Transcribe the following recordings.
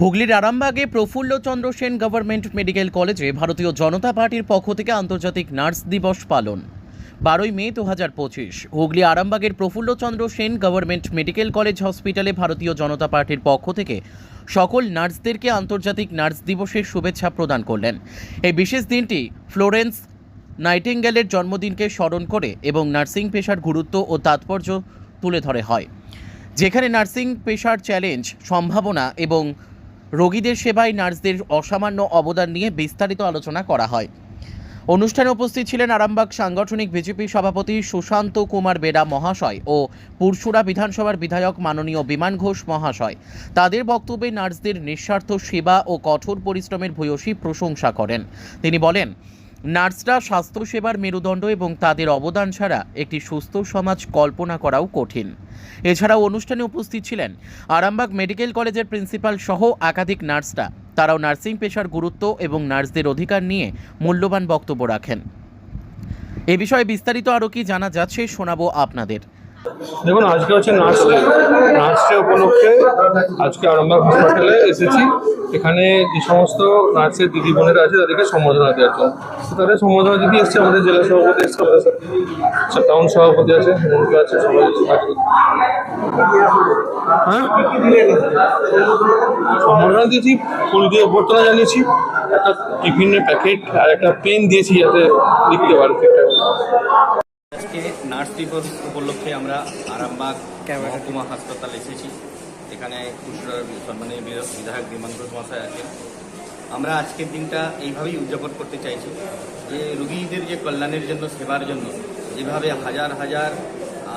হুগলির আরামবাগে Prafulla Chandra Sen government medical কলেজে ভারতীয় জনতা পার্টির পক্ষ থেকে আন্তর্জাতিক নার্স দিবস পালন 12 মে 2025। হুগলি আরামবাগের Prafulla Chandra Sen government medical college হসপিটালে ভারতীয় জনতা পার্টির পক্ষ থেকে সকল নার্সদেরকে আন্তর্জাতিক নার্স দিবসের শুভেচ্ছা প্রদান করলেন। এই বিশেষ দিনটি ফ্লোরেন্স নাইটিঙ্গেলের জন্মদিনকে স্মরণ করে এবং নার্সিং পেশার গুরুত্ব ও তাৎপর্য তুলে ধরে হয়, যেখানে নার্সিং পেশার চ্যালেঞ্জ, সম্ভাবনা এবং রোগীদের সেবায় নার্সদের অসামান্য অবদান নিয়ে বিস্তারিত আলোচনা করা হয়। অনুষ্ঠানে উপস্থিত ছিলেন আরামবাগ সাংগঠনিক বিজেপি সভাপতি সুশান্ত কুমার বেরা মহাশয় ও পুরসুরা বিধানসভার বিধায়ক মাননীয় বিমান ঘোষ মহাশয়। তাদের বক্তব্যে নার্সদের নিঃস্বার্থ সেবা ও কঠোর পরিশ্রমের ভূয়সী প্রশংসা করেন। তিনি বলেন, নার্সরা স্বাস্থ্যসেবার মেরুদণ্ড এবং তাদের অবদান ছাড়া একটি সুস্থ সমাজ কল্পনা করাও কঠিন। এছাড়াও অনুষ্ঠানে উপস্থিত ছিলেন আরামবাগ মেডিকেল কলেজের প্রিন্সিপাল সহ একাধিক নার্সরা। তারাও নার্সিং পেশার গুরুত্ব এবং নার্সদের অধিকার নিয়ে মূল্যবান বক্তব্য রাখেন। এ বিষয়ে বিস্তারিত আরও কি জানা যাচ্ছে শোনাবো আপনাদের। দেখুন, আজকে হচ্ছে নার্স ডে উপলক্ষে আজকে আরামবাগ হাসপাতালে এসেছি। এখানে যে সমস্ত নার্সের দিদি বোনেরা আছে তাদেরকে সম্বোধনা দেওয়ার জন্য। তাদের সম্বোধনা দিদি এসছে, আমাদের জেলা সভাপতি এসছে, আমাদের সাথে টাউন সভাপতি আছে, মন্ত্রী আছে, সবাই সম্বোধনা দিয়েছি, ফুল দিয়ে অভ্যর্থনা জানিয়েছি, একটা টিফিনের প্যাকেট আর একটা পেন দিয়েছি যাতে লিখতে পারে ঠিকঠাক। আজকে নার্স দিবস উপলক্ষে আমরা আরামবাগ মহকুমা হাসপাতাল এসেছি। এখানে পুরসুরার সম্মানীয় বিধায়ক বিমান ঘোষ মহাশয় আছেন। আমরা আজকের দিনটা এইভাবেই উদযাপন করতে চাইছি যে রোগীদের যে কল্যাণের জন্য, সেবার জন্য যেভাবে হাজার হাজার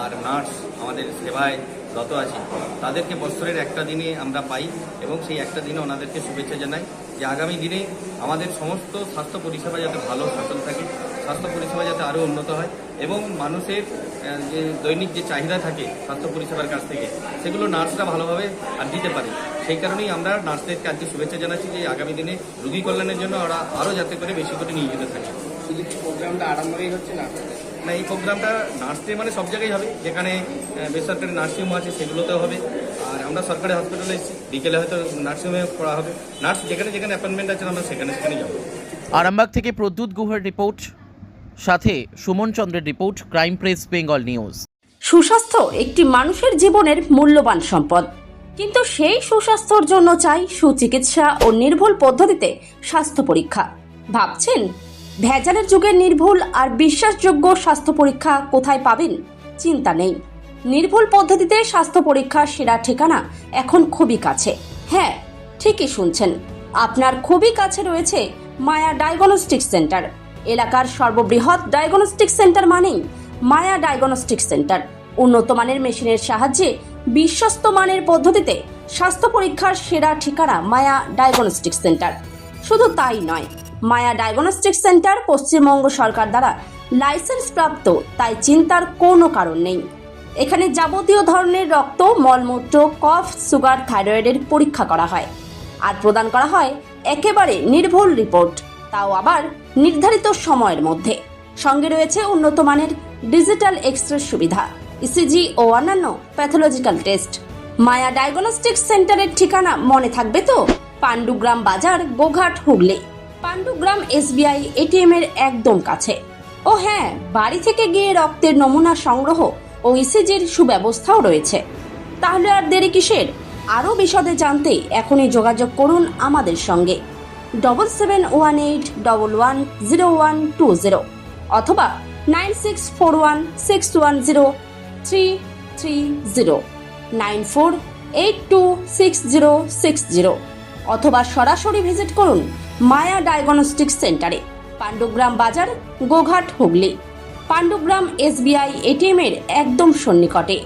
আর নার্স আমাদের সেবায় রত আছে, তাদেরকে বছরের একটা দিনে আমরা পাই এবং সেই একটা দিনে ওনাদেরকে শুভেচ্ছা জানাই যে আগামী দিনে আমাদের সমস্ত স্বাস্থ্য পরিষেবা যাতে ভালো সচল থাকে, স্বাস্থ্য পরিষেবা যাতে আরও উন্নত হয় এবং মানুষের যে দৈনিক যে চাহিদা থাকে স্বাস্থ্য পরিষেবার কাছ থেকে, সেগুলো নার্সরা ভালোভাবে আর দিতে পারে। সেই কারণেই আমরা নার্সদেরকে আজকে শুভেচ্ছা জানাচ্ছি যে আগামী দিনে রোগী কল্যাণের জন্য ওরা আরও যাতে করে বেশি করে নিয়ে যেতে থাকে। প্রোগ্রামটা আরামবাগেই হচ্ছে না? না, এই প্রোগ্রামটা নার্সদের মানে সব জায়গায় হবে, যেখানে বেসরকারি নার্সিংহোম আছে সেগুলোতেও হবে। আর আমরা সরকারি হসপিটালে এসেছি, বিকেলে হয়তো নার্সিংহোমে করা হবে। নার্স যেখানে যেখানে অ্যাপয়েন্টমেন্ট আছে আমরা সেখানে যাবো। আরামবাগ থেকে প্রদ্যুৎ গুহের রিপোর্ট, সাথে সুমন চন্দ্রের report, crime press Bengal news. সুস্বাস্থ্য একটি মানুষের জীবনের মূল্যবান সম্পদ, কিন্তু সেই সুস্বাস্থ্যের জন্য চাই সুচিকিৎসা ও নির্ভুল পদ্ধতিতে স্বাস্থ্য পরীক্ষা। ভাবছেন ভেজালের যুগে নির্ভুল আর বিশ্বাসযোগ্য স্বাস্থ্য পরীক্ষা কোথায় পাবেন? চিন্তা নেই, নির্ভুল পদ্ধতিতে স্বাস্থ্য পরীক্ষার সেরা ঠিকানা এখন খুবই কাছে। হ্যাঁ, ঠিকই শুনছেন, আপনার খুবই কাছে রয়েছে মায়া ডায়াগনস্টিক সেন্টার। এলাকার সর্ববৃহৎ ডায়াগনস্টিক সেন্টার মানেই মায়া ডায়াগনস্টিক সেন্টার। উন্নত মানের মেশিনের সাহায্যে বিশ্বস্ত মানের পদ্ধতিতে স্বাস্থ্য পরীক্ষার সেরা ঠিকানা মায়া ডায়াগনস্টিক সেন্টার। শুধু তাই নয়, মায়া ডায়াগনস্টিক সেন্টার পশ্চিমবঙ্গ সরকার দ্বারা লাইসেন্স প্রাপ্ত, তাই চিন্তার কোনো কারণ নেই। এখানে যাবতীয় ধরনের রক্ত, মলমূত্র, কফ, সুগার, থাইরয়েডের পরীক্ষা করা হয় আর প্রদান করা হয় একেবারে নির্ভুল রিপোর্ট, তাও আবার নির্ধারিত সময়ের মধ্যে। সঙ্গে রয়েছে উন্নত মানের ডিজিটাল এক্স-রে সুবিধা, ইসিজি ও অন্যান্য প্যাথোলজিক্যাল টেস্ট। মায়া ডায়াগনস্টিক সেন্টারের ঠিকানা মনে থাকবে তো? পাণ্ডুগ্রাম বাজার, গোঘাট, হুগলি। পাণ্ডুগ্রাম এসবিআই এটিএম এর একদম কাছে। ও হ্যাঁ, বাড়ি থেকে গিয়ে রক্তের নমুনা সংগ্রহ ও ইসিজির সুব্যবস্থাও রয়েছে। তাহলে আর দেরি কিসের? আরও বিশদে জানতে এখনই যোগাযোগ করুন আমাদের সঙ্গে 7718110120 অথবা 9641610330, 94826060 অথবা সরাসরি ভিজিট করুন মায়া ডায়াগনস্টিক সেন্টারে, পাণ্ডুগ্রাম বাজার, গোঘাট, হুগলি। পাণ্ডুগ্রাম এসবিআই এটিএম এর একদম সন্নিকটে।